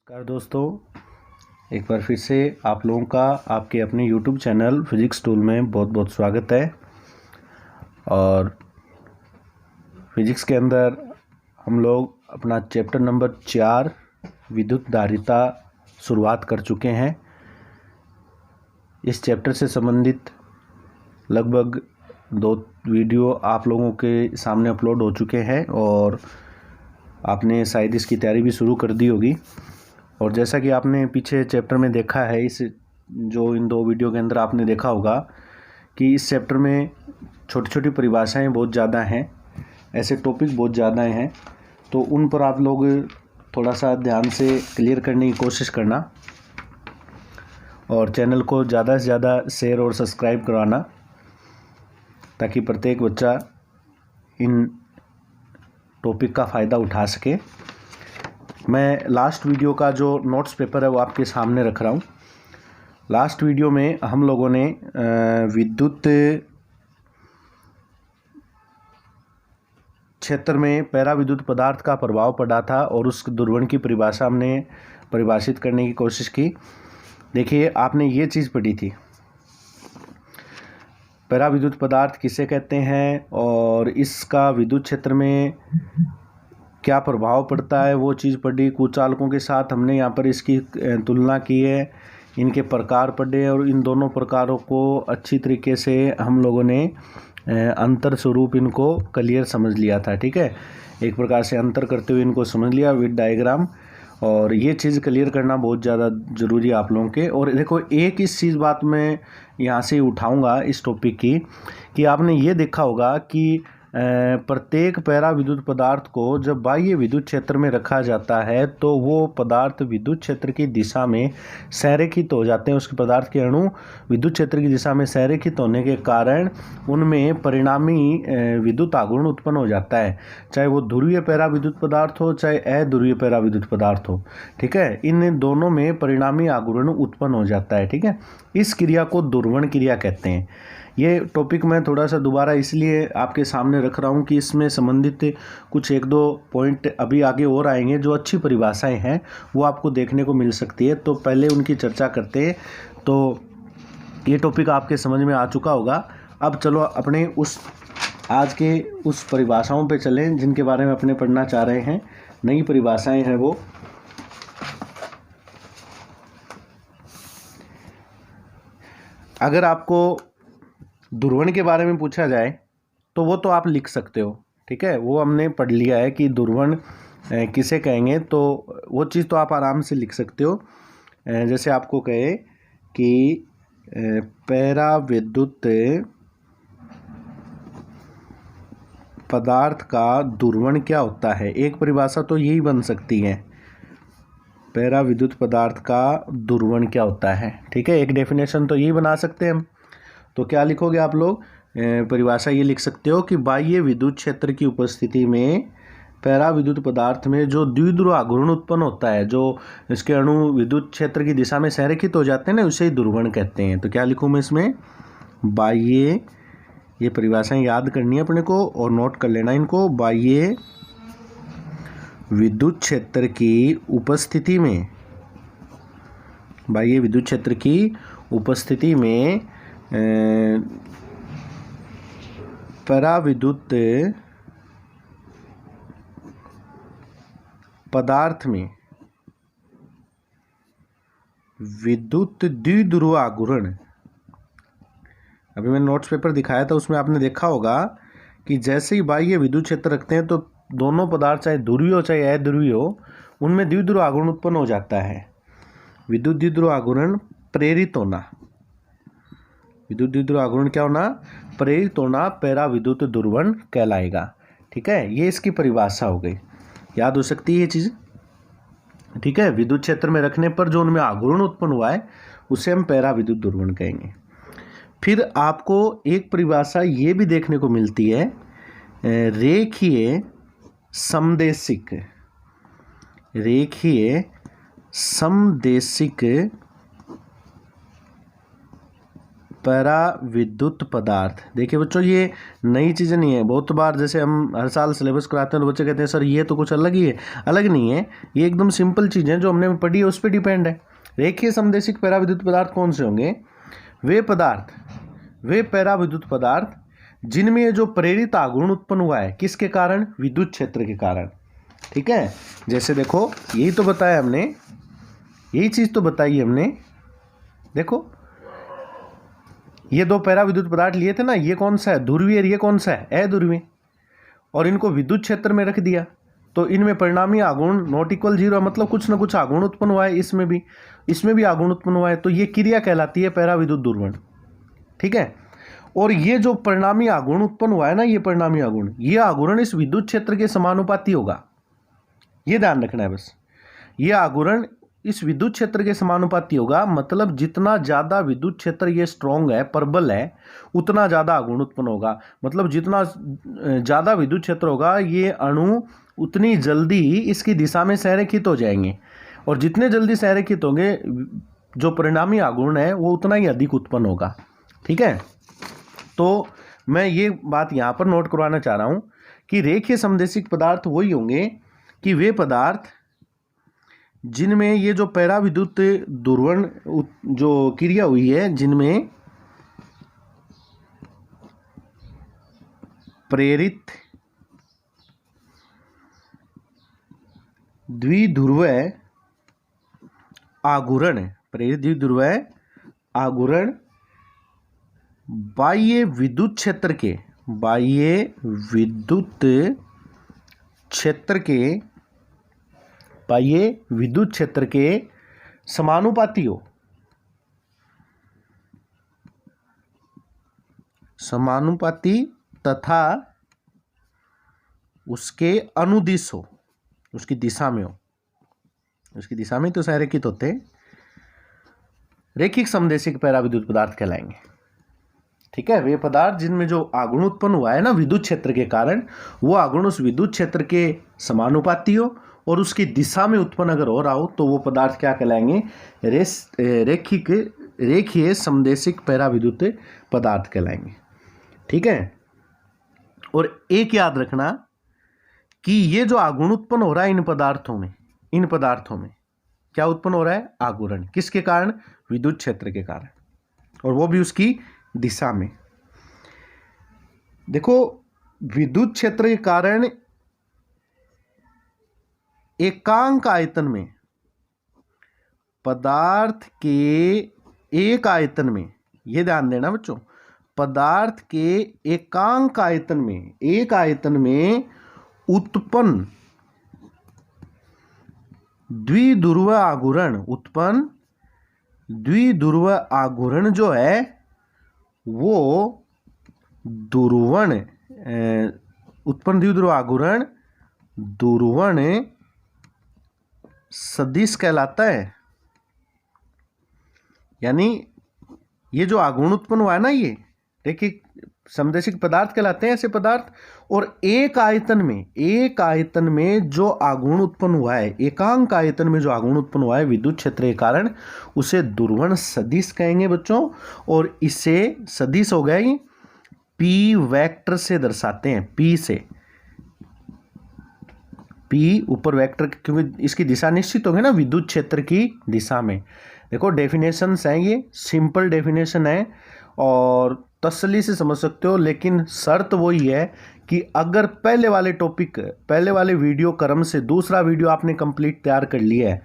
नमस्कार दोस्तों, एक बार फिर से आप लोगों का आपके अपने YouTube चैनल फिजिक्स टूल में बहुत बहुत स्वागत है। और फिजिक्स के अंदर हम लोग अपना चैप्टर नंबर 4 विद्युत धारिता शुरुआत कर चुके हैं। इस चैप्टर से संबंधित लगभग 2 वीडियो आप लोगों के सामने अपलोड हो चुके हैं और आपने शायद इसकी तैयारी भी शुरू कर दी होगी। और जैसा कि आपने पीछे चैप्टर में देखा है, इस जो इन 2 वीडियो के अंदर आपने देखा होगा कि इस चैप्टर में छोटी छोटी परिभाषाएं बहुत ज़्यादा हैं, ऐसे टॉपिक बहुत ज़्यादा हैं, तो उन पर आप लोग थोड़ा सा ध्यान से क्लियर करने की कोशिश करना और चैनल को ज़्यादा से ज़्यादा शेयर और सब्सक्राइब करवाना ताकि प्रत्येक बच्चा इन टॉपिक का फ़ायदा उठा सके। मैं लास्ट वीडियो का जो नोट्स पेपर है वो आपके सामने रख रहा हूँ। लास्ट वीडियो में हम लोगों ने विद्युत क्षेत्र में पैरा विद्युत पदार्थ का प्रभाव पड़ा था और उस ध्रुवण की परिभाषा हमने परिभाषित करने की कोशिश की। देखिए, आपने ये चीज़ पढ़ी थी, पैरा विद्युत पदार्थ किसे कहते हैं और इसका विद्युत क्षेत्र में क्या प्रभाव पड़ता है, वो चीज़ पढ़ी। कुचालकों के साथ हमने यहाँ पर इसकी तुलना की है, इनके प्रकार पढ़े और इन दोनों प्रकारों को अच्छी तरीके से हम लोगों ने अंतर स्वरूप इनको क्लियर समझ लिया था। ठीक है, एक प्रकार से अंतर करते हुए इनको समझ लिया विद डायग्राम, और ये चीज़ क्लियर करना बहुत ज़्यादा ज़रूरी है आप लोगों के। और देखो, एक इस चीज़ बात मैं यहाँ से उठाऊँगा इस टॉपिक की कि आपने ये देखा होगा कि प्रत्येक पैरा विद्युत पदार्थ को जब बाह्य विद्युत क्षेत्र में रखा जाता है तो वो पदार्थ विद्युत क्षेत्र की दिशा में संरेखित हो जाते हैं। उसके पदार्थ के अणु विद्युत क्षेत्र की दिशा में संरेखित होने के कारण उनमें परिणामी विद्युत आघूर्ण उत्पन्न हो जाता है, चाहे वो ध्रुवीय पैरा विद्युत पदार्थ हो चाहे अध्रुवीय पैरा विद्युत पदार्थ हो। ठीक है, इन दोनों में परिणामी आघूर्ण उत्पन्न हो जाता है। ठीक है, इस क्रिया को ध्रुवण क्रिया कहते हैं। ये टॉपिक मैं थोड़ा सा दोबारा इसलिए आपके सामने रख रहा हूँ कि इसमें संबंधित कुछ 1-2 पॉइंट अभी आगे और आएंगे जो अच्छी परिभाषाएं हैं, वो आपको देखने को मिल सकती है। तो पहले उनकी चर्चा करते हैं। तो ये टॉपिक आपके समझ में आ चुका होगा। अब चलो अपने उस आज के उस परिभाषाओं पे चलें जिनके बारे में अपने पढ़ना चाह रहे हैं। नई परिभाषाएं हैं वो। अगर आपको ध्रुवण के बारे में पूछा जाए तो वो तो आप लिख सकते हो। ठीक है, वो हमने पढ़ लिया है कि ध्रुवण किसे कहेंगे, तो वो चीज़ तो आप आराम से लिख सकते हो। जैसे आपको कहे कि पैरा विद्युत पदार्थ का ध्रुवण क्या होता है, एक परिभाषा तो यही बन सकती है, पैरा विद्युत पदार्थ का ध्रुवण क्या होता है। ठीक है, एक डेफिनेशन तो यही बना सकते हैं हम। तो क्या लिखोगे आप लोग, परिभाषा ये लिख सकते हो कि बाह्य विद्युत क्षेत्र की उपस्थिति में पैरा विद्युत पदार्थ में जो द्विध्रुव आघूर्ण उत्पन्न होता है, जो इसके अणु विद्युत क्षेत्र की दिशा में संरेखित हो जाते हैं ना, उसे ही ध्रुवण कहते हैं। तो क्या लिखूँ मैं इसमें, बाह्य, ये परिभाषाएं याद करनी है अपने को और नोट कर लेना इनको। बाह्य विद्युत क्षेत्र की उपस्थिति में, बाह्य विद्युत क्षेत्र की उपस्थिति में पैरा विद्युत पदार्थ में विद्युत द्विध्रुव आघूर्ण, अभी मैंने नोट्स पेपर दिखाया था, उसमें आपने देखा होगा कि जैसे ही बाह्य विद्युत क्षेत्र रखते हैं तो दोनों पदार्थ चाहे ध्रुवीय हो चाहे अध्रुवीय हो, उनमें द्विध्रुव आघूर्ण उत्पन्न हो जाता है। विद्युत द्विध्रुव आघूर्ण प्रेरित होना, विद्युत द्विध्रुव आघूर्ण क्या होना, प्रेरित होना, पैरा विद्युत ध्रुवण कहलाएगा। ठीक है, ये इसकी परिभाषा हो गई, याद हो सकती है ये चीज़। ठीक है, विद्युत क्षेत्र में रखने पर जो उनमें आघूर्ण उत्पन्न हुआ है उसे हम पैरा विद्युत ध्रुवण कहेंगे। फिर आपको एक परिभाषा ये भी देखने को मिलती है, रेखीय समदेशिक, रेखीय समदेशिक पैरा विद्युत पदार्थ। देखिए बच्चों, ये नई चीज़ें नहीं है। बहुत बार जैसे हम हर साल सिलेबस कराते हैं तो बच्चे कहते हैं सर ये तो कुछ अलग ही है। अलग नहीं है, ये एकदम सिंपल चीज़ें जो हमने पढ़ी है उस पर डिपेंड है। रेखीय समदेशिक पैरा विद्युत पदार्थ कौन से होंगे? वे पैरा विद्युत पदार्थ जिनमें जो प्रेरित आघूर्ण उत्पन्न हुआ है किसके कारण? विद्युत क्षेत्र के कारण। ठीक है, जैसे देखो यही तो बताया हमने, यही चीज़ तो बताई हमने। देखो ये दो पैरा विद्युत पदार्थ लिए थे ना, ये कौन सा है? ध्रुवीय, और ये कौन सा है? अध्रुवीय। और इनको विद्युत क्षेत्र में रख दिया तो इनमें परिणामी आघूर्ण नॉट इक्वल 0, मतलब कुछ ना कुछ आघूर्ण उत्पन्न हुआ है। इसमें भी आघूर्ण उत्पन्न हुआ है, तो ये क्रिया कहलाती है पैरा विद्युत ध्रुवण। ठीक है, और ये जो परिणामी आघूर्ण उत्पन्न हुआ है ना, ये परिणामी आघूर्ण, ये आघूर्ण इस विद्युत क्षेत्र के समानुपाती होगा। ये ध्यान रखना है बस, ये आघूर्ण इस विद्युत क्षेत्र के समानुपाती होगा। मतलब जितना ज़्यादा विद्युत क्षेत्र ये स्ट्रॉन्ग है, प्रबल है, उतना ज़्यादा आघूर्ण उत्पन्न होगा। मतलब जितना ज़्यादा विद्युत क्षेत्र होगा, ये अणु उतनी जल्दी इसकी दिशा में संरेखित हो जाएंगे, और जितने जल्दी संरेखित होंगे जो परिणामी आघूर्ण है वो उतना ही अधिक उत्पन्न होगा। ठीक है, तो मैं ये बात यहाँ पर नोट करवाना चाह रहा हूँ कि रेखीय समदेशिक पदार्थ वही होंगे कि वे पदार्थ जिनमें ये जो पैरा विद्युत ध्रुवण जो क्रिया हुई है, जिनमें प्रेरित द्विध्रुव आघूर्ण, प्रेरित द्विध्रुव आघूर्ण बाह्य विद्युत क्षेत्र के समानुपाती हो, तथा उसके अनुदिश हो, उसकी दिशा में हो, उसकी दिशा में तो संरेखित होते हैं, रेखिक समदेशिक पैरा विद्युत पदार्थ कहलाएंगे। ठीक है, वे पदार्थ जिनमें जो आघूर्ण उत्पन्न हुआ है ना विद्युत क्षेत्र के कारण, वो आघूर्ण उस विद्युत क्षेत्र के समानुपाती हो और उसकी दिशा में उत्पन्न अगर हो रहा हो तो वो पदार्थ क्या कहलाएंगे? रेखीय समदेशिक पैरा विद्युत पदार्थ कहलाएंगे। ठीक है, और एक याद रखना कि ये जो आघूर्ण उत्पन्न हो रहा है इन पदार्थों में क्या उत्पन्न हो रहा है? आघूर्ण। किसके कारण? विद्युत क्षेत्र के कारण, और वो भी उसकी दिशा में। देखो, विद्युत क्षेत्र के कारण एकांक आयतन में, पदार्थ के एक आयतन में, ये ध्यान देना बच्चों, पदार्थ के एकांक आयतन में, एक आयतन में उत्पन्न द्विध्रुव आघूर्ण जो है वो उत्पन्न द्विध्रुव आघूर्ण ध्रुवण सदिश कहलाता है। यानी ये जो आघूर्ण उत्पन्न हुआ है ना, ये देखिए समदेशिक पदार्थ कहलाते हैं ऐसे पदार्थ। और एक आयतन में जो आघूर्ण उत्पन्न हुआ है, एकांक आयतन में जो आघूर्ण उत्पन्न हुआ है विद्युत क्षेत्र के कारण, उसे ध्रुवण सदिश कहेंगे बच्चों। और इसे सदिश हो गया पी वेक्टर से दर्शाते हैं, पी ऊपर वेक्टर, क्योंकि इसकी दिशा निश्चित होगी ना विद्युत क्षेत्र की दिशा में। देखो डेफिनेशंस हैं, ये सिंपल डेफिनेशन है और तसल्ली से समझ सकते हो, लेकिन शर्त वही है कि अगर पहले वाले वीडियो क्रम से दूसरा वीडियो आपने कंप्लीट तैयार कर लिया है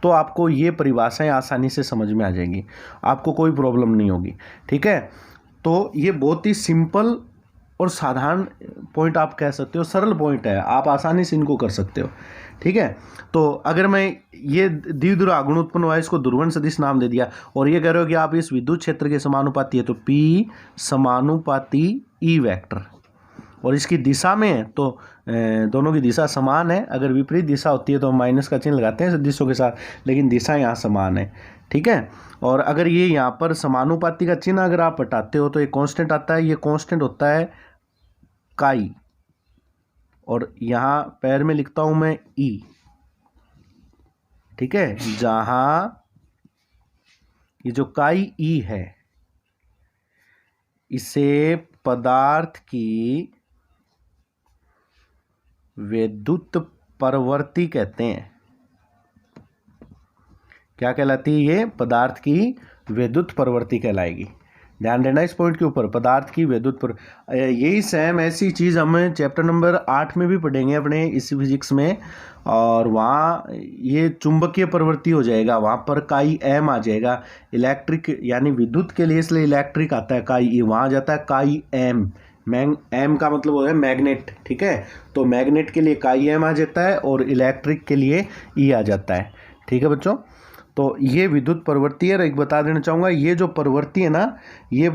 तो आपको ये परिभाषाएं आसानी से समझ में आ जाएंगी, आपको कोई प्रॉब्लम नहीं होगी। ठीक है, तो ये बहुत ही सिंपल और साधारण पॉइंट आप कह सकते हो, सरल पॉइंट है, आप आसानी से इनको कर सकते हो। ठीक है, तो अगर मैं ये द्विध्रुव आघूर्ण उत्पन्न हुआ है, इसको ध्रुवण सदिश नाम दे दिया, और ये कह रहे हो कि आप इस विद्युत क्षेत्र के समानुपाती है, तो P समानुपाती E वेक्टर, और इसकी दिशा में है तो दोनों की दिशा समान है। अगर विपरीत दिशा होती है तो हम माइनस का चिन्ह लगाते हैं सदिशों के साथ, लेकिन दिशा यहाँ समान है। ठीक है, और अगर ये यहाँ पर समानुपाती का चिन्ह अगर आप हटाते हो तो एक कांस्टेंट आता है, ये कांस्टेंट होता है काई, और यहाँ पैर में लिखता हूं मैं E। ठीक है, जहां ये जो काई E है, इसे पदार्थ की विद्युत प्रवृत्ति कहते हैं। क्या कहलाती है ये? पदार्थ की विद्युत प्रवृत्ति कहलाएगी। ध्यान देना इस पॉइंट के ऊपर, पदार्थ की विद्युत यही सेम ऐसी चीज हम चैप्टर नंबर 8 में भी पढ़ेंगे अपने इसी फिजिक्स में, और वहाँ ये चुंबकीय प्रवृत्ति हो जाएगा, वहाँ पर काई एम आ जाएगा। इलेक्ट्रिक यानी विद्युत के लिए इसलिए इलेक्ट्रिक आता है काई, वहाँ जाता है काई एम। एम का मतलब होता है मैग्नेट, ठीक है। तो मैग्नेट के लिए काई एम आ जाता है और इलेक्ट्रिक के लिए ई आ जाता है, ठीक है बच्चों। तो ये विद्युत प्रवृत्ति है। एक बता देना चाहूँगा, ये जो प्रवृत्ति है ना, ये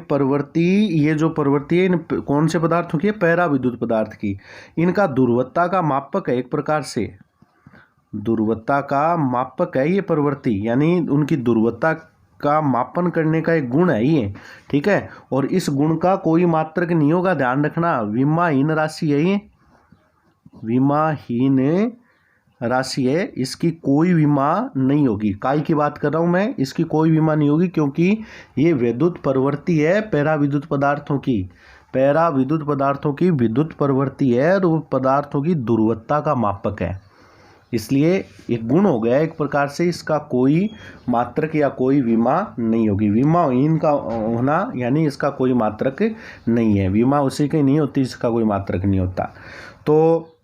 जो प्रवृत्ति है इन कौन से पदार्थों की है? पैरा विद्युत पदार्थ की। इनका ध्रुवता का मापक है, एक प्रकार से ध्रुवता का मापक है ये प्रवृत्ति, यानी उनकी ध्रुवता का मापन करने का एक गुण है ये, ठीक है। और इस गुण का कोई मात्रक नहीं होगा, ध्यान रखना। विमाहीन राशि है ये, विमाहीन राशि है, इसकी कोई विमा नहीं होगी। काई की बात कर रहा हूं मैं, इसकी कोई विमा नहीं होगी, क्योंकि ये विद्युत प्रवृत्ति है पैरा विद्युत पदार्थों की। पैरा विद्युत पदार्थों की विद्युत प्रवृत्ति है और वो पदार्थों की ध्रुवता का मापक है, इसलिए एक गुण हो गया एक प्रकार से। इसका कोई मात्रक या कोई विमा नहीं होगी। विमाहीन का होना यानी इसका कोई मात्रक नहीं है, विमा उसी की नहीं होती, इसका कोई मात्रक नहीं होता। तो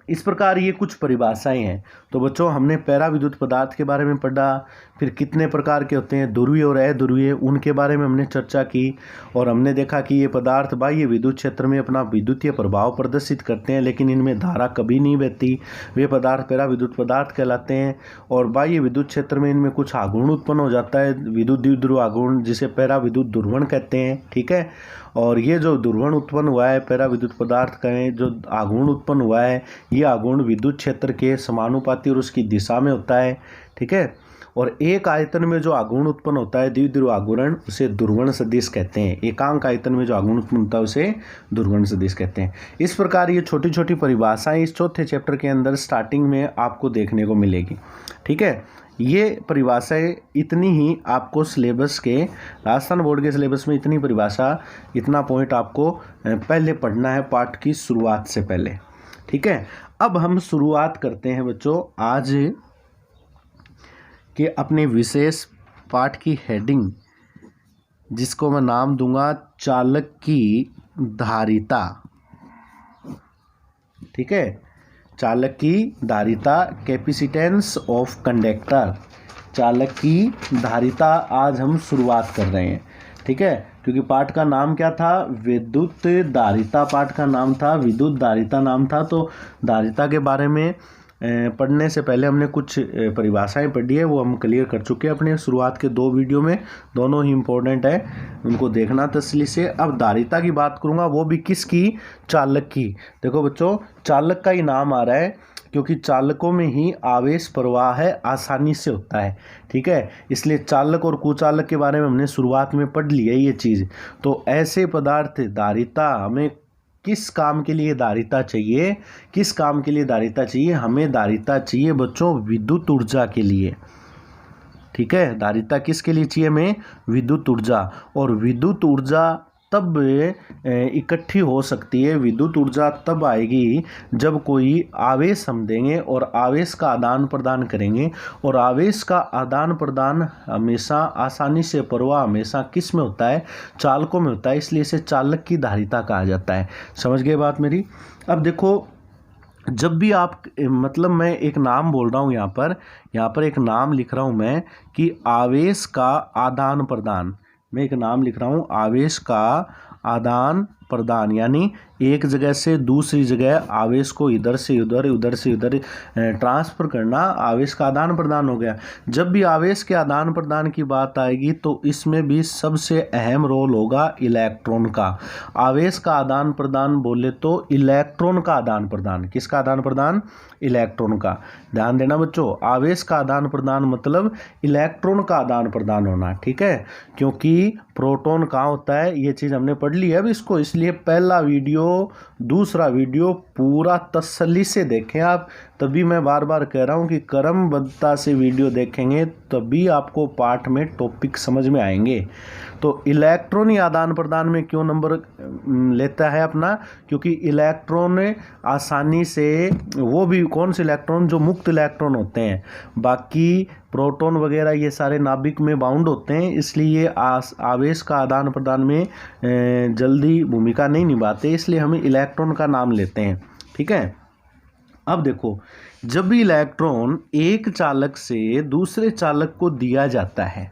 इस प्रकार ये कुछ परिभाषाएं हैं। तो बच्चों हमने पैरा विद्युत पदार्थ के बारे में पढ़ा, फिर कितने प्रकार के होते हैं, ध्रुवीय और अध्रुवीय, उनके बारे में हमने चर्चा की, और हमने देखा कि ये पदार्थ बाह्य विद्युत क्षेत्र में अपना विद्युतीय प्रभाव प्रदर्शित करते हैं, लेकिन इनमें धारा कभी नहीं बहती। वे पदार्थ पैरा विद्युत पदार्थ कहलाते हैं। और बाह्य विद्युत क्षेत्र में इनमें कुछ आघूर्ण उत्पन्न हो जाता है, विद्युत द्विध्रुव आघूर्ण, जिसे पैरा विद्युत ध्रुवण कहते हैं, ठीक है। और ये जो ध्रुवण उत्पन्न हुआ है पैरा विद्युत पदार्थ का, जो आघूर्ण उत्पन्न हुआ है, ये आघूर्ण विद्युत क्षेत्र के समानुपाती और उसकी दिशा में होता है, ठीक है। और एक आयतन में जो आघूर्ण उत्पन्न होता है द्विध्रुव आघूर्ण, उसे ध्रुवण सदिश कहते हैं। एकांक आयतन में जो आघूर्ण उत्पन्न होता है उसे ध्रुवण सदिश कहते हैं। इस प्रकार ये छोटी छोटी परिभाषाएं इस चौथे चैप्टर के अंदर स्टार्टिंग में आपको देखने को मिलेगी, ठीक है। ये परिभाषाएं इतनी ही आपको सिलेबस के, राजस्थान बोर्ड के सिलेबस में इतनी परिभाषा, इतना पॉइंट आपको पहले पढ़ना है पाठ की शुरुआत से पहले, ठीक है। अब हम शुरुआत करते हैं बच्चों आज के अपने विशेष पाठ की हेडिंग, जिसको मैं नाम दूंगा चालक की धारिता, ठीक है। चालक की धारिता, कैपेसिटेंस ऑफ कंडक्टर, चालक की धारिता आज हम शुरुआत कर रहे हैं, ठीक है। क्योंकि पाठ का नाम क्या था? विद्युत धारिता। पाठ का नाम था विद्युत धारिता नाम था। तो धारिता के बारे में पढ़ने से पहले हमने कुछ परिभाषाएं पढ़ी है, वो हम क्लियर कर चुके हैं अपने शुरुआत के 2 वीडियो में, दोनों ही इम्पोर्टेंट है, उनको देखना तसल्ली से। अब धारिता की बात करूंगा, वो भी किसकी? चालक की। देखो बच्चों, चालक का ही नाम आ रहा है क्योंकि चालकों में ही आवेश प्रवाह है आसानी से होता है, ठीक है। इसलिए चालक और कुचालक के बारे में हमने शुरुआत में पढ़ लिया ये चीज़। तो ऐसे पदार्थ धारिता, हमें किस काम के लिए धारिता चाहिए? किस काम के लिए धारिता चाहिए? हमें धारिता चाहिए बच्चों विद्युत ऊर्जा के लिए, ठीक है। धारिता किसके लिए चाहिए? हमें विद्युत ऊर्जा। और विद्युत ऊर्जा तब इकट्ठी हो सकती है, विद्युत ऊर्जा तब आएगी जब कोई आवेश हम देंगे और आवेश का आदान प्रदान करेंगे। और आवेश का आदान प्रदान हमेशा आसानी से प्रवाह हमेशा किस में होता है? चालकों में होता है, इसलिए इसे चालक की धारिता कहा जाता है। समझ गए बात मेरी? अब देखो, जब भी आप, मतलब मैं एक नाम बोल रहा हूँ यहाँ पर एक नाम लिख रहा हूँ मैं कि आवेश का आदान प्रदान, मैं एक नाम लिख रहा हूँ आवेश का आदान प्रदान, यानी एक जगह से दूसरी जगह आवेश को इधर से उधर, उधर से इधर ट्रांसफ़र करना आवेश का आदान प्रदान हो गया। जब भी आवेश के आदान प्रदान की बात आएगी तो इसमें भी सबसे अहम रोल होगा इलेक्ट्रॉन का। आवेश का आदान प्रदान बोले तो इलेक्ट्रॉन का आदान प्रदान। किसका आदान प्रदान? इलेक्ट्रॉन का। ध्यान देना बच्चों, आवेश का आदान प्रदान मतलब इलेक्ट्रॉन का आदान प्रदान होना, ठीक है। क्योंकि प्रोटॉन कहाँ होता है, ये चीज़ हमने पढ़ ली है अब इसको, इसलिए इसलिए पहला वीडियो दूसरा वीडियो पूरा तसल्ली से देखें आप। तभी मैं बार बार कह रहा हूँ कि क्रमबद्धता से वीडियो देखेंगे तभी आपको पाठ में टॉपिक समझ में आएंगे। तो इलेक्ट्रॉन आदान प्रदान में क्यों नंबर लेता है अपना, क्योंकि इलेक्ट्रॉन आसानी से, वो भी कौन से इलेक्ट्रॉन, जो मुक्त इलेक्ट्रॉन होते हैं, बाकी प्रोटॉन वगैरह ये सारे नाभिक में बाउंड होते हैं, इसलिए ये आवेश का आदान प्रदान में जल्दी भूमिका नहीं निभाते, इसलिए हम इलेक्ट्रॉन का नाम लेते हैं। ठीक है। अब देखो, जब भी इलेक्ट्रॉन एक चालक से दूसरे चालक को दिया जाता है,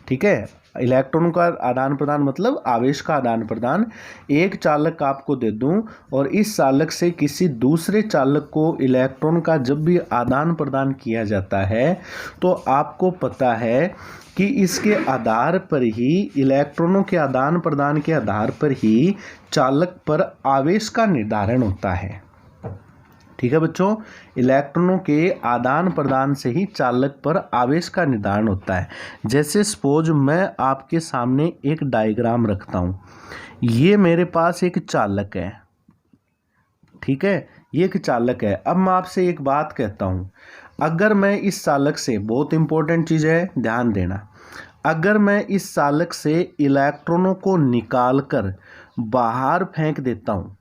ठीक है, इलेक्ट्रॉन का आदान प्रदान मतलब आवेश का आदान प्रदान, एक चालक आपको दे दूं और इस चालक से किसी दूसरे चालक को इलेक्ट्रॉन का जब भी आदान प्रदान किया जाता है तो आपको पता है कि इसके आधार पर ही, इलेक्ट्रॉनों के आदान प्रदान के आधार पर ही चालक पर आवेश का निर्धारण होता है। ठीक है बच्चों, इलेक्ट्रॉनों के आदान प्रदान से ही चालक पर आवेश का निर्धारण होता है। जैसे सपोज मैं आपके सामने एक डायग्राम रखता हूँ, ये मेरे पास एक चालक है, ठीक है, ये एक चालक है। अब मैं आपसे एक बात कहता हूँ, अगर मैं इस चालक से, बहुत इंपॉर्टेंट चीज़ है, ध्यान देना, अगर मैं इस चालक से इलेक्ट्रॉनों को निकाल कर बाहर फेंक देता हूँ,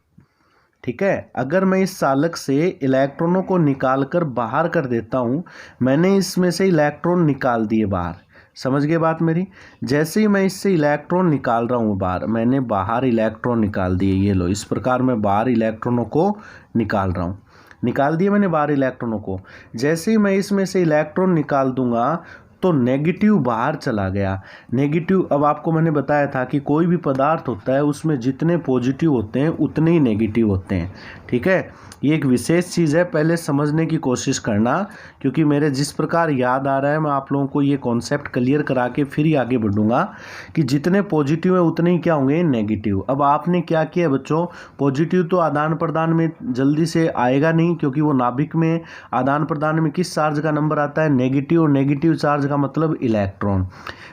ठीक है, अगर मैं इस चालक से इलेक्ट्रॉनों को निकाल कर बाहर कर देता हूँ, मैंने इसमें से इलेक्ट्रॉन निकाल दिए बाहर, समझ गए बात मेरी। जैसे ही मैं इससे इलेक्ट्रॉन निकाल रहा हूँ बाहर, मैंने बाहर इलेक्ट्रॉन निकाल दिए, ये लो, इस प्रकार मैं बाहर इलेक्ट्रॉनों को निकाल रहा हूँ, निकाल दिए मैंने बाहर इलेक्ट्रॉनों को। जैसे ही मैं इसमें से इलेक्ट्रॉन निकाल दूंगा तो नेगेटिव बाहर चला गया, नेगेटिव। अब आपको मैंने बताया था कि कोई भी पदार्थ होता है उसमें जितने पॉजिटिव होते हैं उतने ही नेगेटिव होते हैं। ठीक है, ये एक विशेष चीज़ है, पहले समझने की कोशिश करना, क्योंकि मेरे जिस प्रकार याद आ रहा है मैं आप लोगों को ये कॉन्सेप्ट क्लियर करा के फिर ही आगे बढ़ूंगा कि जितने पॉजिटिव है उतने ही क्या होंगे, नेगेटिव। अब आपने क्या किया बच्चों, पॉजिटिव तो आदान प्रदान में जल्दी से आएगा नहीं, क्योंकि वो नाभिक में आदान प्रदान में किस चार्ज का नंबर आता है, नेगेटिव, और नेगेटिव चार्ज का मतलब इलेक्ट्रॉन।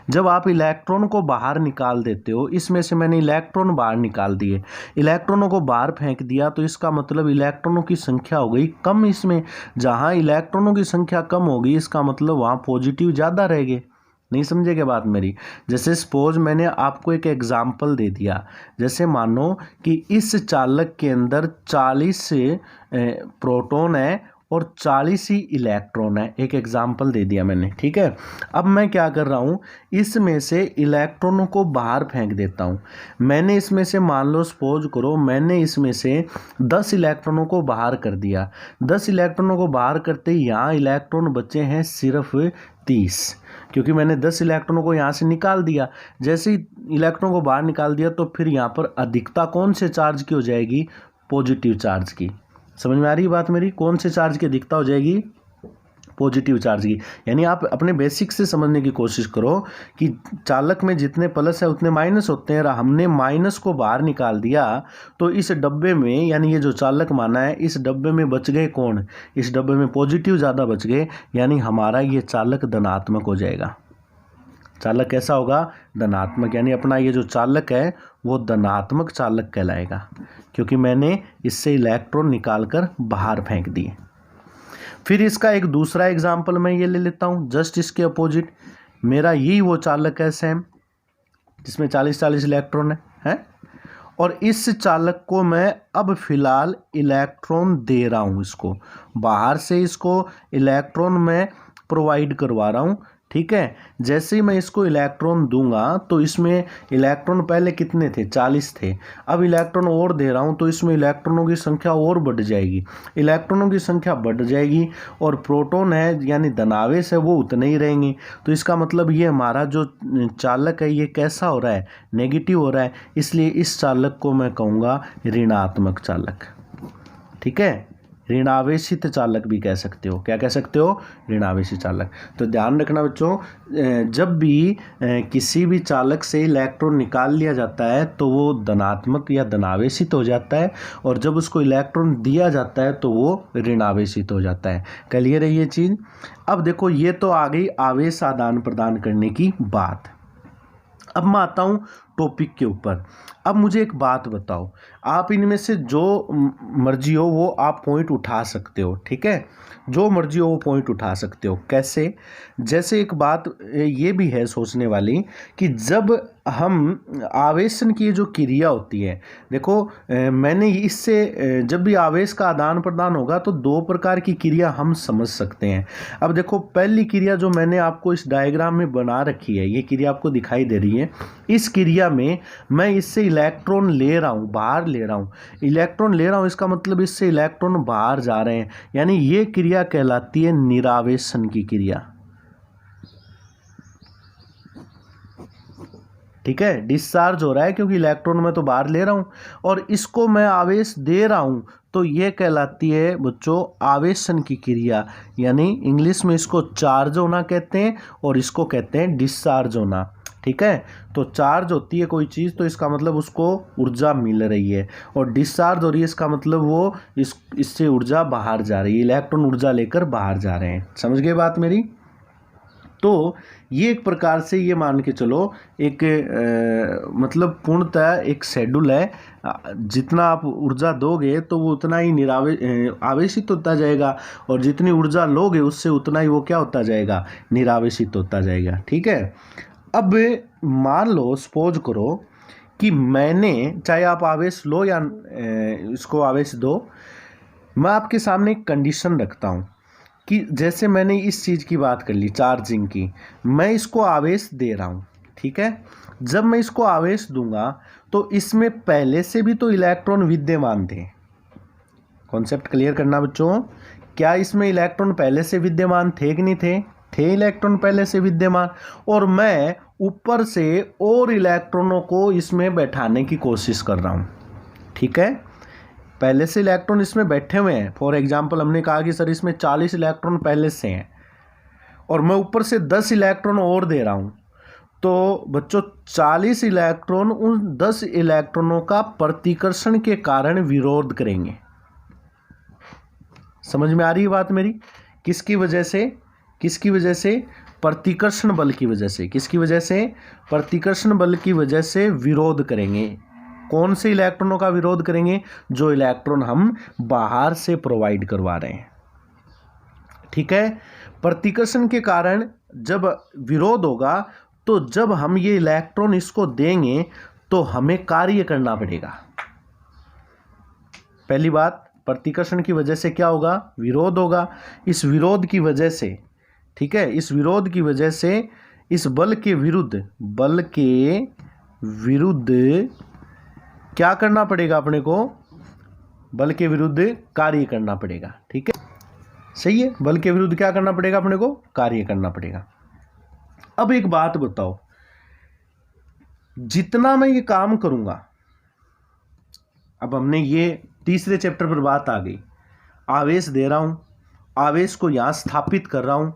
जब आप इलेक्ट्रॉन को बाहर निकाल देते हो, इसमें से मैंने इलेक्ट्रॉन बाहर निकाल दिए, इलेक्ट्रॉनों को बाहर फेंक दिया, तो इसका मतलब इलेक्ट्रॉनों की संख्या हो गई कम इसमें। जहां इलेक्ट्रॉनों की संख्या कम होगी इसका मतलब वहां पॉजिटिव ज़्यादा रहेंगे। नहीं समझे क्या बात मेरी। जैसे सपोज मैंने आपको एक एग्जाम्पल दे दिया, जैसे मानो कि इस चालक के अंदर 40 प्रोटॉन है और 40 ही इलेक्ट्रॉन है, एक एग्जाम्पल दे दिया मैंने। ठीक है, अब मैं क्या कर रहा हूँ, इसमें से इलेक्ट्रॉनों को बाहर फेंक देता हूँ। मैंने इसमें से, मान लो सपोज करो, मैंने इसमें से 10 इलेक्ट्रॉनों को बाहर कर दिया। 10 इलेक्ट्रॉनों को बाहर करते ही यहाँ इलेक्ट्रॉन बचे हैं सिर्फ 30, क्योंकि मैंने 10 इलेक्ट्रॉनों को यहाँ से निकाल दिया। जैसे ही इलेक्ट्रॉनों को बाहर निकाल दिया तो फिर यहाँ पर अधिकता कौन से चार्ज की हो जाएगी, पॉजिटिव चार्ज की। समझ में आ रही बात मेरी, कौन से चार्ज की अधिकता हो जाएगी, पॉजिटिव चार्ज की। यानी आप अपने बेसिक से समझने की कोशिश करो कि चालक में जितने प्लस है उतने माइनस होते हैं। हमने माइनस को बाहर निकाल दिया तो इस डब्बे में, यानी ये जो चालक माना है, इस डब्बे में बच गए कौन, इस डब्बे में पॉजिटिव ज़्यादा बच गए, यानी हमारा ये चालक धनात्मक हो जाएगा। चालक कैसा होगा, धनात्मक, यानी अपना ये जो चालक है वो धनात्मक चालक कहलाएगा, क्योंकि मैंने इससे इलेक्ट्रॉन निकालकर बाहर फेंक दिए। फिर इसका एक दूसरा एग्जाम्पल मैं ये ले लेता हूँ, जस्ट इसके अपोजिट। मेरा यही वो चालक है सेम, जिसमें 40-40 इलेक्ट्रॉन है, और इस चालक को मैं अब फिलहाल इलेक्ट्रॉन दे रहा हूँ, इसको बाहर से इसको इलेक्ट्रॉन मैं प्रोवाइड करवा रहा हूँ। ठीक है, जैसे ही मैं इसको इलेक्ट्रॉन दूंगा तो इसमें इलेक्ट्रॉन पहले कितने थे, 40 थे, अब इलेक्ट्रॉन और दे रहा हूं तो इसमें इलेक्ट्रॉनों की संख्या और बढ़ जाएगी। इलेक्ट्रॉनों की संख्या बढ़ जाएगी और प्रोटॉन है यानी धनावेश है वो उतने ही रहेंगे। तो इसका मतलब ये हमारा जो चालक है ये कैसा हो रहा है, नेगेटिव हो रहा है, इसलिए इस चालक को मैं कहूँगा ऋणात्मक चालक। ठीक है, ऋणावेशित चालक भी कह सकते हो। क्या कह सकते हो, ऋणावेशित चालक। तो ध्यान रखना बच्चों, जब भी किसी भी चालक से इलेक्ट्रॉन निकाल लिया जाता है तो वो धनात्मक या धनावेशित हो जाता है, और जब उसको इलेक्ट्रॉन दिया जाता है तो वो ऋणावेशित हो जाता है। क्लियर है ये चीज़। अब देखो, ये तो आ गई आवेश आदान प्रदान करने की बात। अब मैं आता हूँ टॉपिक के ऊपर। अब मुझे एक बात बताओ, आप इनमें से जो मर्जी हो वो आप पॉइंट उठा सकते हो, ठीक है, जो मर्जी हो वो पॉइंट उठा सकते हो। कैसे? जैसे एक बात ये भी है सोचने वाली कि जब हम आवेशन की जो क्रिया होती है, देखो मैंने इससे जब भी आवेश का आदान प्रदान होगा तो दो प्रकार की क्रिया हम समझ सकते हैं। अब देखो पहली क्रिया जो मैंने आपको इस डायग्राम में बना रखी है, ये क्रिया आपको दिखाई दे रही है। इस क्रिया में मैं इससे इलेक्ट्रॉन ले रहा हूँ, बाहर ले रहा हूँ, इलेक्ट्रॉन ले रहा हूँ, इसका मतलब इससे इलेक्ट्रॉन बाहर जा रहे हैं, यानी ये क्रिया कहलाती है निरावेशन की क्रिया। ठीक है, डिस्चार्ज हो रहा है क्योंकि इलेक्ट्रॉन मैं तो बाहर ले रहा हूं और इसको मैं आवेश दे रहा हूं, तो ये कहलाती है बच्चों आवेशन की क्रिया, यानी इंग्लिश में इसको चार्ज होना कहते हैं और इसको कहते हैं डिस्चार्ज होना। ठीक है, तो चार्ज होती है कोई चीज़ तो इसका मतलब उसको ऊर्जा मिल रही है, और डिस्चार्ज हो रही है इसका मतलब वो इससे ऊर्जा बाहर जा रही है, इलेक्ट्रॉन ऊर्जा लेकर बाहर जा रहे हैं। समझ गए बात मेरी? तो ये एक प्रकार से ये मान के चलो एक मतलब पूर्णतः एक शेड्यूल है, जितना आप ऊर्जा दोगे तो वो उतना ही आवेशित होता जाएगा, और जितनी ऊर्जा लोगे उससे उतना ही वो क्या होता जाएगा, निरावेशित होता जाएगा। ठीक है, अब मान लो सपोज करो कि मैंने, चाहे आप आवेश लो या इसको आवेश दो, मैं आपके सामने एक कंडीशन रखता हूँ कि जैसे मैंने इस चीज़ की बात कर ली चार्जिंग की, मैं इसको आवेश दे रहा हूँ। ठीक है, जब मैं इसको आवेश दूंगा तो इसमें पहले से भी तो इलेक्ट्रॉन विद्यमान थे। कॉन्सेप्ट क्लियर करना बच्चों, क्या इसमें इलेक्ट्रॉन पहले से विद्यमान थे कि नहीं थे? थे इलेक्ट्रॉन पहले से विद्यमान, और मैं ऊपर से और इलेक्ट्रॉनों को इसमें बैठाने की कोशिश कर रहा हूँ। ठीक है, पहले से इलेक्ट्रॉन इसमें बैठे हुए हैं। फॉर एग्जांपल हमने कहा कि सर इसमें 40 इलेक्ट्रॉन पहले से हैं और मैं ऊपर से 10 इलेक्ट्रॉन और दे रहा हूं, तो बच्चों 40 इलेक्ट्रॉन उन 10 इलेक्ट्रॉनों का प्रतिकर्षण के कारण विरोध करेंगे। समझ में आ रही है बात मेरी? किसकी वजह से? किसकी वजह से? प्रतिकर्षण बल की वजह से। किसकी वजह से? प्रतिकर्षण बल की वजह से विरोध करेंगे। कौन से इलेक्ट्रॉनों का विरोध करेंगे? जो इलेक्ट्रॉन हम बाहर से प्रोवाइड करवा रहे हैं। ठीक है, प्रतिकर्षण के कारण जब विरोध होगा तो जब हम ये इलेक्ट्रॉन इसको देंगे तो हमें कार्य करना पड़ेगा। पहली बात, प्रतिकर्षण की वजह से क्या होगा? विरोध होगा। इस विरोध की वजह से, ठीक है, इस विरोध की वजह से इस बल के विरुद्ध क्या करना पड़ेगा अपने को? बल के विरुद्ध कार्य करना पड़ेगा। ठीक है, सही है, बल के विरुद्ध क्या करना पड़ेगा अपने को? कार्य करना पड़ेगा। अब एक बात बताओ, जितना मैं ये काम करूंगा, अब हमने ये तीसरे चैप्टर पर बात आ गई, आवेश दे रहा हूं, आवेश को यहां स्थापित कर रहा हूं,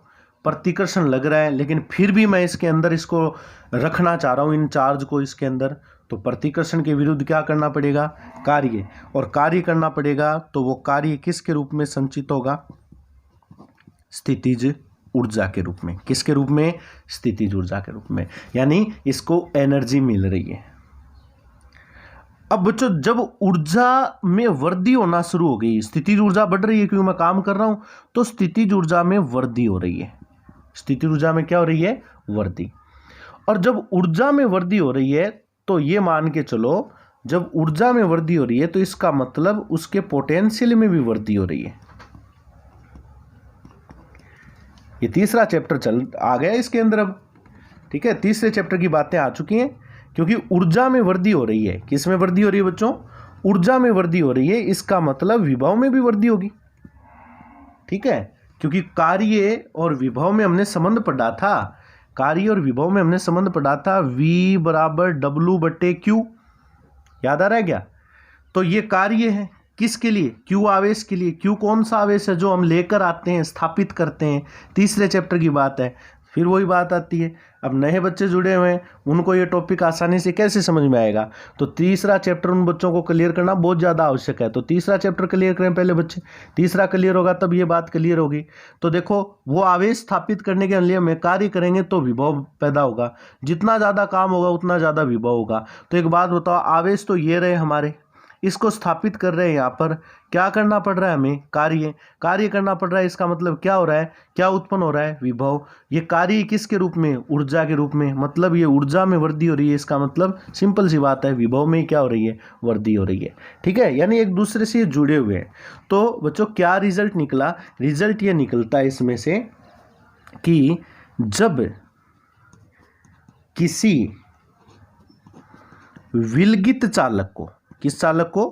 प्रतिकर्षण लग रहा है, लेकिन फिर भी मैं इसके अंदर इसको रखना चाह रहा हूं, इन चार्ज को इसके अंदर, तो प्रतिकर्षण के विरुद्ध क्या करना पड़ेगा? कार्य। और कार्य करना पड़ेगा तो वो कार्य किसके रूप में संचित होगा? स्थितिज ऊर्जा के रूप में। किसके रूप में? स्थितिज ऊर्जा के रूप में, यानी इसको एनर्जी मिल रही है। अब बच्चों जब ऊर्जा में वृद्धि होना शुरू हो गई, स्थितिज ऊर्जा बढ़ रही है क्योंकि मैं काम कर रहा हूं, तो स्थितिज ऊर्जा में वृद्धि हो रही है। स्थितिज ऊर्जा में क्या हो रही है? वृद्धि। और जब ऊर्जा में वृद्धि हो रही है तो ये मान के चलो, जब ऊर्जा में वृद्धि हो रही है तो इसका मतलब उसके पोटेंशियल में भी वृद्धि हो रही है। ये तीसरा चैप्टर आ गया इसके अंदर अब। ठीक है, तीसरे चैप्टर की बातें आ चुकी हैं, क्योंकि ऊर्जा में वृद्धि हो रही है। किस में वृद्धि हो रही है बच्चों? ऊर्जा में वृद्धि हो रही है, इसका मतलब विभव में भी वृद्धि होगी। ठीक है, क्योंकि कार्य और विभव में हमने संबंध पढ़ा था, कार्य और विभव में हमने संबंध पढ़ा था, V बराबर W/Q, याद आ रहा है क्या? तो ये कार्य है किसके लिए? Q आवेश के लिए। Q कौन सा आवेश है? जो हम लेकर आते हैं, स्थापित करते हैं। तीसरे चैप्टर की बात है। फिर वही बात आती है, अब नए बच्चे जुड़े हुए हैं, उनको ये टॉपिक आसानी से कैसे समझ में आएगा? तो तीसरा चैप्टर उन बच्चों को क्लियर करना बहुत ज़्यादा आवश्यक है। तो तीसरा चैप्टर क्लियर करें पहले बच्चे, तीसरा क्लियर होगा तब ये बात क्लियर होगी। तो देखो, वो आवेश स्थापित करने के लिए में कार्य करेंगे तो विभव पैदा होगा, जितना ज़्यादा काम होगा उतना ज़्यादा विभव होगा। तो एक बात बताओ, आवेश तो ये रहे हमारे, इसको स्थापित कर रहे हैं, यहाँ पर क्या करना पड़ रहा है हमें? कार्य करना पड़ रहा है। इसका मतलब क्या हो रहा है? क्या उत्पन्न हो रहा है? विभव। ये कार्य किसके रूप में? ऊर्जा के रूप में, मतलब ये ऊर्जा में वृद्धि हो रही है। इसका मतलब सिंपल सी बात है, विभव में क्या हो रही है? वृद्धि हो रही है। ठीक है, यानी एक दूसरे से जुड़े हुए हैं। तो बच्चों क्या रिजल्ट निकला? रिजल्ट ये निकलता है इसमें से कि जब किसी विलगित चालक को, किस चालक को?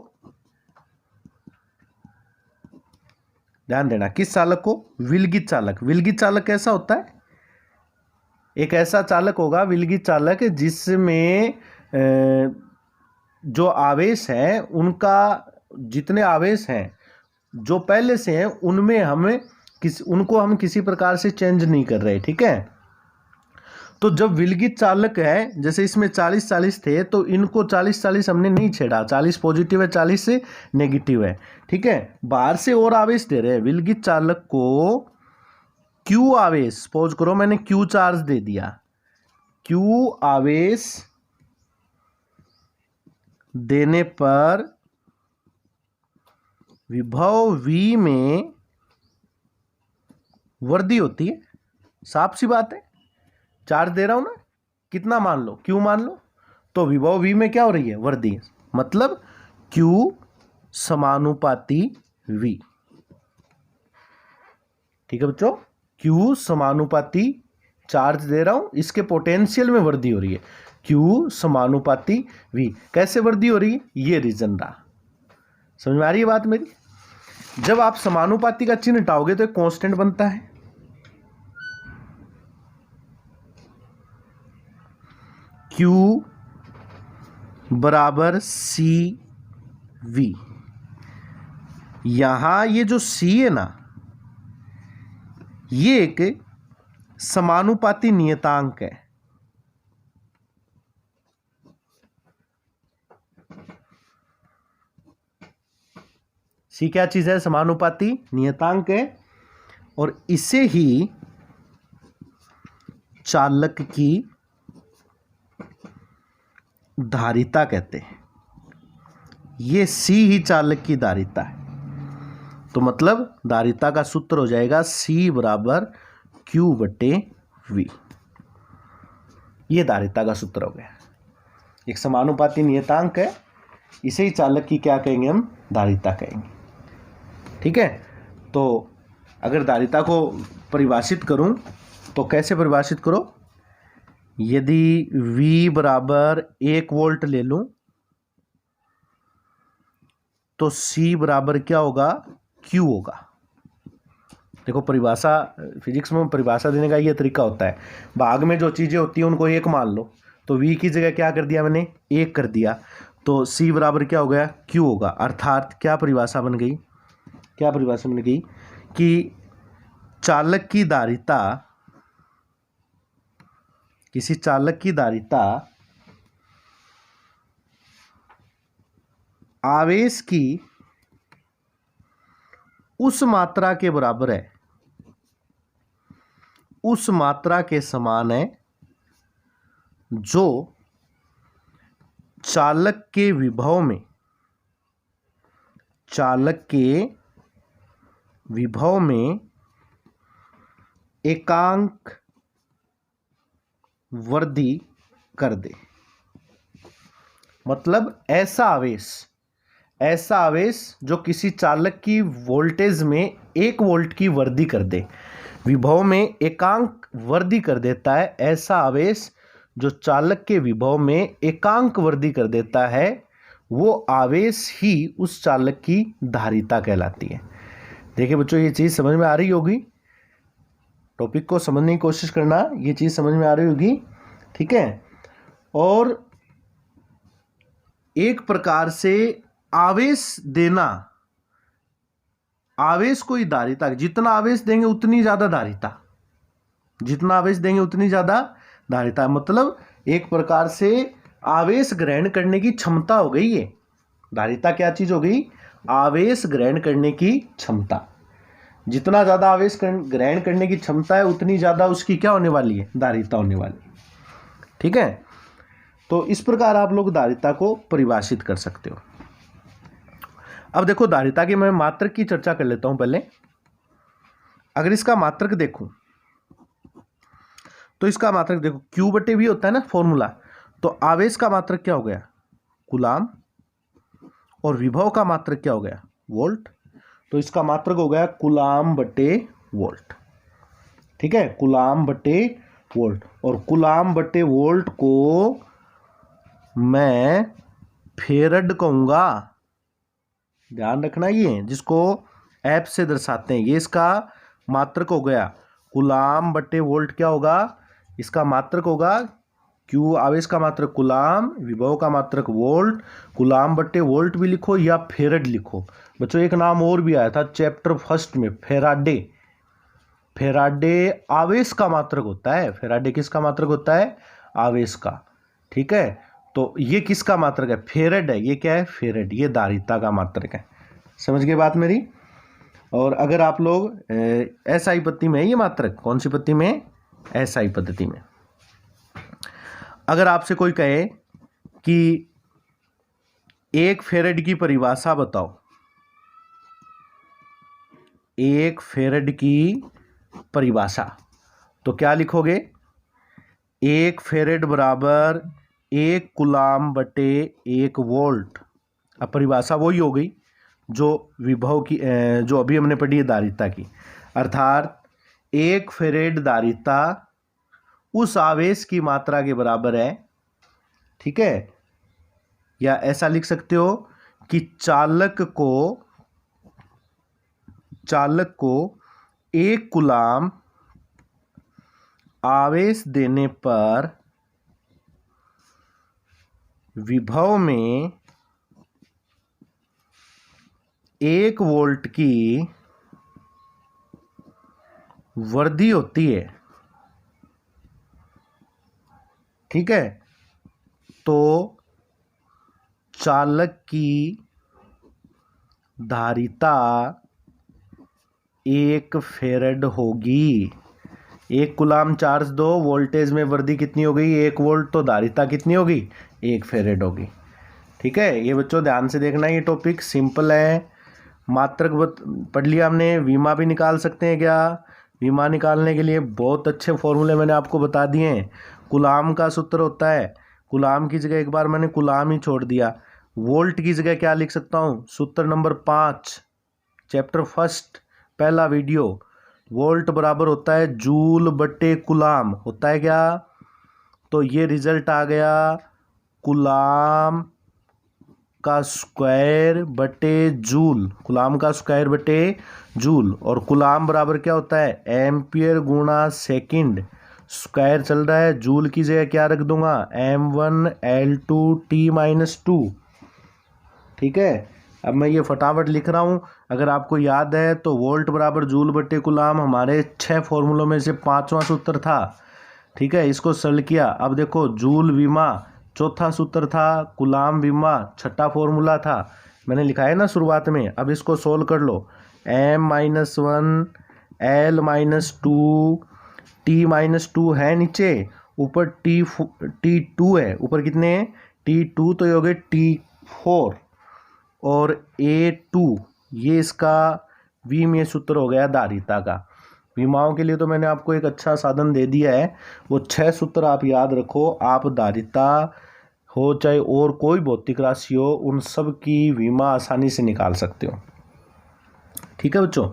ध्यान देना, किस चालक को? विलगित चालक। विलगित चालक कैसा होता है? एक ऐसा चालक होगा विलगित चालक जिसमें जो आवेश है, उनका जितने आवेश हैं जो पहले से हैं उनमें उनको हम किसी प्रकार से चेंज नहीं कर रहे। ठीक है, तो जब विलगित चालक है, जैसे इसमें 40-40 थे, तो इनको 40-40 हमने नहीं छेड़ा, 40 पॉजिटिव है, 40 से नेगेटिव है। ठीक है, बाहर से और आवेश दे रहे हैं। विलगित चालक को क्यू आवेश, सपोज करो मैंने क्यू चार्ज दे दिया, क्यू आवेश देने पर विभव V में वृद्धि होती है। साफ सी बात है, चार्ज दे रहा हूं ना, कितना मान लो? Q मान लो, तो विभव V में क्या हो रही है? वृद्धि। मतलब Q समानुपाती V। ठीक है बच्चों, Q समानुपाती चार्ज दे रहा हूं, इसके पोटेंशियल में वृद्धि हो रही है। Q समानुपाती V। कैसे वृद्धि हो रही है? ये रीजन रहा। समझ में आ रही है बात मेरी? जब आप समानुपाती का चिन्ह हटाओगे तो एक कांस्टेंट बनता है, Q बराबर CV। यहां ये जो C है ना, ये एक समानुपाती नियतांक है। C क्या चीज है? समानुपाती नियतांक है, और इसे ही चालक की धारिता कहते हैं। ये C ही चालक की धारिता है। तो मतलब धारिता का सूत्र हो जाएगा C बराबर Q/V। ये धारिता का सूत्र हो गया। एक समानुपाती नियतांक है, इसे ही चालक की क्या कहेंगे? हम धारिता कहेंगे। ठीक है, तो अगर धारिता को परिभाषित करूं तो कैसे परिभाषित करो? यदि V बराबर 1 वोल्ट ले लूं तो C बराबर क्या होगा? Q होगा। देखो, परिभाषा, फिजिक्स में परिभाषा देने का ये तरीका होता है। भाग में जो चीज़ें होती हैं उनको 1 मान लो, तो V की जगह क्या कर दिया मैंने? 1 कर दिया, तो C बराबर क्या हो गया? Q होगा। अर्थात क्या परिभाषा बन गई? क्या परिभाषा बन गई कि चालक की धारिता, किसी चालक की धारिता आवेश की उस मात्रा के बराबर है, उस मात्रा के समान है जो चालक के विभव में, चालक के विभव में एकांक वृद्धि कर दे। मतलब ऐसा आवेश जो किसी चालक की वोल्टेज में 1 वोल्ट की वृद्धि कर दे, विभव में एकांक वृद्धि कर देता है। ऐसा आवेश जो चालक के विभव में एकांक वृद्धि कर देता है, वो आवेश ही उस चालक की धारिता कहलाती है। देखिए बच्चों, ये चीज़ समझ में आ रही होगी। टॉपिक को समझने की कोशिश करना, ये चीज़ समझ में आ रही होगी। ठीक है, और एक प्रकार से आवेश देना, आवेश को ही धारिता, जितना आवेश देंगे उतनी ज़्यादा धारिता। जितना आवेश देंगे उतनी ज़्यादा धारिता, मतलब एक प्रकार से आवेश ग्रहण करने की क्षमता हो गई ये। धारिता क्या चीज़ हो गई? आवेश ग्रहण करने की क्षमता। जितना ज़्यादा आवेश ग्रहण करने की क्षमता है उतनी ज़्यादा उसकी क्या होने वाली है? धारिता होने वाली है। ठीक है, तो इस प्रकार आप लोग धारिता को परिभाषित कर सकते हो। अब देखो धारिता की मैं मात्रक की चर्चा कर लेता हूं पहले। अगर इसका मात्रक देखूं तो इसका मात्रक देखो Q बटे V होता है ना फॉर्मूला, तो आवेश का मात्रक क्या हो गया? कूलाम, और विभव का मात्रक क्या हो गया? वोल्ट। तो इसका मात्रक हो गया कूलाम बटे वोल्ट। ठीक है, कूलाम बटे वोल्ट, और कूलाम बटे वोल्ट को मैं फेरड कहूंगा। ध्यान रखना, ये जिसको एफ से दर्शाते हैं, ये इसका मात्रक हो गया। कूलाम बटे वोल्ट क्या होगा? इसका मात्रक होगा क्यू, आवेश का मात्रक कूलाम, विभव का मात्रक वोल्ट। कूलाम बटे वोल्ट भी लिखो या फेरड लिखो। बच्चों एक नाम और भी आया था चैप्टर फर्स्ट में, फेराडे। फेराडे आवेश का मात्रक होता है। फेराडे किसका मात्रक होता है? आवेश का। ठीक है, तो ये किसका मात्रक है? फेरड है। ये क्या है? फेरड। ये धारिता का मात्रक है। समझ गए बात मेरी? और अगर आप लोग एसआई पद्धति में है ये मात्रक, कौन सी पद्धति में? एसआई पद्धति में। अगर आपसे कोई कहे कि एक फेरड की परिभाषा बताओ, एक फेरड की परिभाषा, तो क्या लिखोगे? एक फेरड बराबर एक कूलाम बटे एक वोल्ट। अब परिभाषा वही हो गई जो विभव की, जो अभी हमने पढ़ी है धारिता की, अर्थात एक फेरड धारिता उस आवेश की मात्रा के बराबर है। ठीक है, या ऐसा लिख सकते हो कि चालक को एक कूलाम आवेश देने पर विभव में 1 वोल्ट की वृद्धि होती है। ठीक है, तो चालक की धारिता 1 फेरड होगी। 1 कूलाम चार्ज दो, वोल्टेज में वृद्धि कितनी हो गई? 1 वोल्ट, तो धारिता कितनी होगी? 1 फेरड होगी। ठीक है, ये बच्चों ध्यान से देखना, ये टॉपिक सिंपल है। मात्रक पढ़ लिया हमने, विमा भी निकाल सकते हैं क्या? विमा निकालने के लिए बहुत अच्छे फॉर्मूले मैंने आपको बता दिए हैं। कूलाम का सूत्र होता है, कूलाम की जगह एक बार मैंने कूलाम ही छोड़ दिया। वोल्ट की जगह क्या लिख सकता हूँ? सूत्र नंबर 5, चैप्टर फर्स्ट, पहला वीडियो। वोल्ट बराबर होता है जूल बटे कूलाम, होता है क्या? तो ये रिजल्ट आ गया कूलाम का स्क्वायर बटे जूल, कूलाम का स्क्वायर बटे जूल। और कूलाम बराबर क्या होता है? एम्पियर गुणा सेकंड। स्क्वायर चल रहा है, जूल की जगह क्या रख दूंगा? m1L2T-2। ठीक है, अब मैं ये फटाफट लिख रहा हूँ, अगर आपको याद है तो वोल्ट बराबर जूल बटे कूलाम हमारे 6 फॉर्मूलों में से 5वां सूत्र था। ठीक है, इसको सरल किया। अब देखो जूल विमा चौथा सूत्र था, कूलाम विमा छठा फॉर्मूला था, मैंने लिखा है ना शुरुआत में। अब इसको सोल्व कर लो। m-1 L-2 T-2 है नीचे, ऊपर T2 है, ऊपर कितने हैं? T2, तो ये हो गए T4 और A2, ये इसका विमीय सूत्र हो गया धारिता का। विमाओं के लिए तो मैंने आपको एक अच्छा साधन दे दिया है, वो 6 सूत्र आप याद रखो। आप धारिता हो चाहे और कोई भौतिक राशि हो, उन सब की विमा आसानी से निकाल सकते हो। ठीक है बच्चों,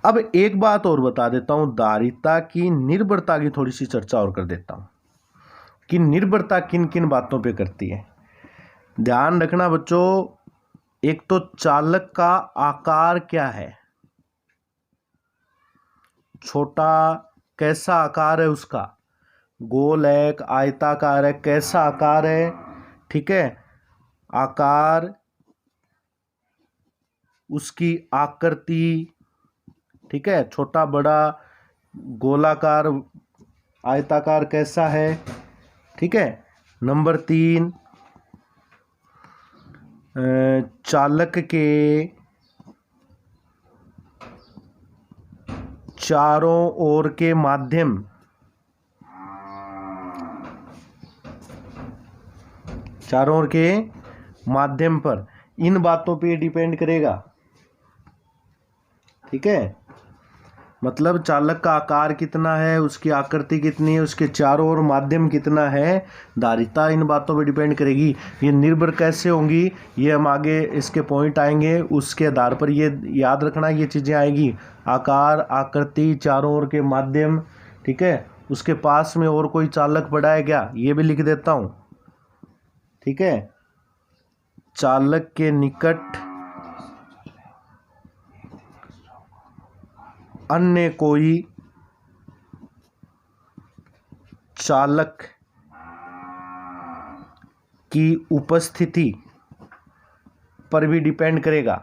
अब एक बात और बता देता हूँ, धारिता की निर्भरता की थोड़ी सी चर्चा और कर देता हूँ कि निर्भरता किन किन बातों पे करती है। ध्यान रखना बच्चों, एक तो चालक का आकार क्या है, छोटा कैसा आकार है उसका, गोल है, आयताकार है, कैसा आकार है। ठीक है, आकार, उसकी आकृति, ठीक है, छोटा बड़ा, गोलाकार, आयताकार कैसा है, ठीक है। नंबर 3, चालक के चारों ओर के माध्यम, चारों ओर के माध्यम पर, इन बातों पे डिपेंड करेगा, ठीक है। मतलब चालक का आकार कितना है, उसकी आकृति कितनी है, उसके चारों ओर माध्यम कितना है, धारिता इन बातों पे डिपेंड करेगी। ये निर्भर कैसे होंगी, ये हम आगे इसके पॉइंट आएंगे, उसके आधार पर ये याद रखना, ये चीज़ें आएगी। आकार, आकृति, चारों ओर के माध्यम, ठीक है। उसके पास में और कोई चालक पड़ा है क्या, ये भी लिख देता हूँ, ठीक है। चालक के निकट अन्य कोई चालक की उपस्थिति पर भी डिपेंड करेगा,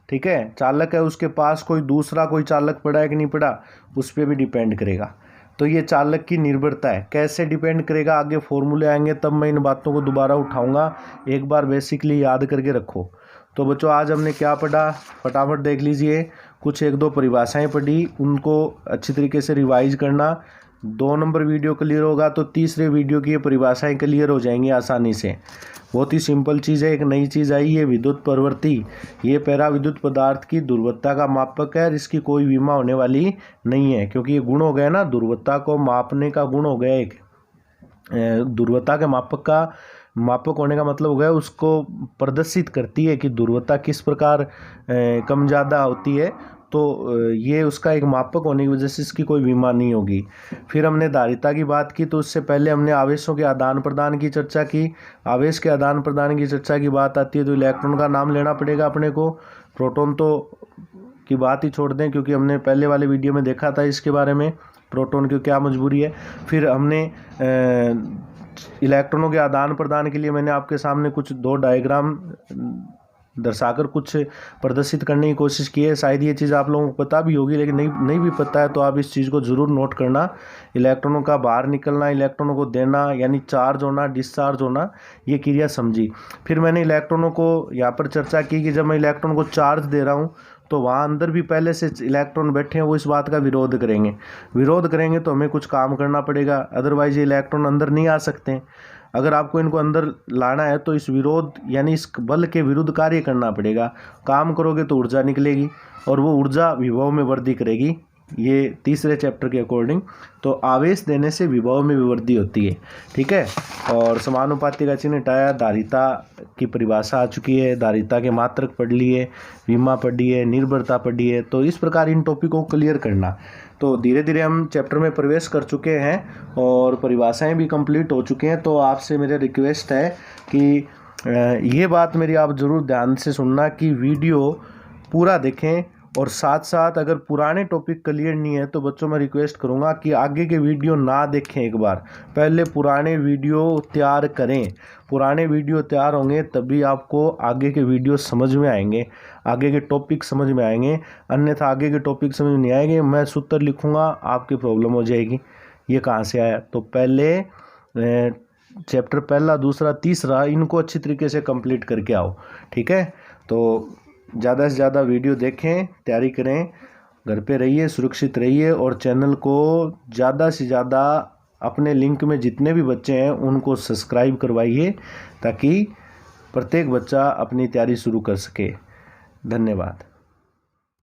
ठीक है। चालक है, उसके पास कोई दूसरा कोई चालक पड़ा है कि नहीं पड़ा, उस पर भी डिपेंड करेगा। तो ये चालक की निर्भरता है। कैसे डिपेंड करेगा, आगे फॉर्मूले आएंगे तब मैं इन बातों को दोबारा उठाऊंगा, एक बार बेसिकली याद करके रखो। तो बच्चों आज हमने क्या पढ़ा, फटाफट देख लीजिए। कुछ 1-2 परिभाषाएं पढ़ी, उनको अच्छी तरीके से रिवाइज करना। 2 नंबर वीडियो क्लियर होगा तो तीसरे वीडियो की ये परिभाषाएं क्लियर हो जाएंगी आसानी से। बहुत ही सिंपल चीज़ है। एक नई चीज़ आई है विद्युत प्रवृत्ति। ये पैरा विद्युत पदार्थ की गुणवत्ता का मापक है, इसकी कोई विमा होने वाली नहीं है, क्योंकि ये गुण हो गया ना, गुणवत्ता को मापने का गुण हो गया एक। गुणवत्ता के मापक होने का मतलब हो गया उसको प्रदर्शित करती है कि गुणवत्ता किस प्रकार कम ज़्यादा होती है। तो ये उसका एक मापक होने की वजह से इसकी कोई बीमा नहीं होगी। फिर हमने धारिता की बात की, तो उससे पहले हमने आवेशों के आदान प्रदान की चर्चा की। आवेश के आदान प्रदान की चर्चा की बात आती है तो इलेक्ट्रॉन का नाम लेना पड़ेगा अपने को। प्रोटॉन तो की बात ही छोड़ दें, क्योंकि हमने पहले वाले वीडियो में देखा था इसके बारे में, प्रोटॉन की क्या मजबूरी है। फिर हमने इलेक्ट्रॉनों के आदान प्रदान के लिए मैंने आपके सामने कुछ 2 डायग्राम दर्शाकर कुछ प्रदर्शित करने की कोशिश की है। शायद ये चीज़ आप लोगों को पता भी होगी, लेकिन नहीं भी पता है तो आप इस चीज़ को ज़रूर नोट करना। इलेक्ट्रॉनों का बाहर निकलना, इलेक्ट्रॉनों को देना, यानी चार्ज होना, डिस्चार्ज होना, ये क्रिया समझी। फिर मैंने इलेक्ट्रॉनों को यहाँ पर चर्चा की कि जब मैं इलेक्ट्रॉन को चार्ज दे रहा हूँ तो वहाँ अंदर भी पहले से इलेक्ट्रॉन बैठे हैं, वो इस बात का विरोध करेंगे तो हमें कुछ काम करना पड़ेगा, अदरवाइज ये इलेक्ट्रॉन अंदर नहीं आ सकते। अगर आपको इनको अंदर लाना है तो इस विरोध यानी इस बल के विरुद्ध कार्य करना पड़ेगा। काम करोगे तो ऊर्जा निकलेगी और वो ऊर्जा विभव में वृद्धि करेगी। ये तीसरे चैप्टर के अकॉर्डिंग। तो आवेश देने से विभव में भी वृद्धि होती है, ठीक है। और समानुपाती का चिन्ह हटाया। धारिता की परिभाषा आ चुकी है, धारिता के मात्रक पढ़ लिए, विमा पढ़ी है, निर्भरता पढ़ी है। तो इस प्रकार इन टॉपिकों को क्लियर करना। तो धीरे धीरे हम चैप्टर में प्रवेश कर चुके हैं और परिभाषाएं भी कंप्लीट हो चुके हैं। तो आपसे मेरा रिक्वेस्ट है कि ये बात मेरी आप ज़रूर ध्यान से सुनना कि वीडियो पूरा देखें, और साथ साथ अगर पुराने टॉपिक क्लियर नहीं है तो बच्चों मैं रिक्वेस्ट करूंगा कि आगे के वीडियो ना देखें, एक बार पहले पुराने वीडियो तैयार करें। पुराने वीडियो तैयार होंगे तभी आपको आगे के वीडियो समझ में आएंगे, आगे के टॉपिक समझ में आएंगे। अन्यथा आगे के टॉपिक समझ में नहीं आएंगे, मैं सूत्र लिखूंगा आपकी प्रॉब्लम हो जाएगी, ये कहाँ से आया। तो पहले चैप्टर पहला, दूसरा, तीसरा इनको अच्छी तरीके से कंप्लीट करके आओ, ठीक है। तो ज़्यादा से ज़्यादा वीडियो देखें, तैयारी करें, घर पे रहिए, सुरक्षित रहिए, और चैनल को ज़्यादा से ज़्यादा अपने लिंक में जितने भी बच्चे हैं उनको सब्सक्राइब करवाइए ताकि प्रत्येक बच्चा अपनी तैयारी शुरू कर सके। धन्यवाद।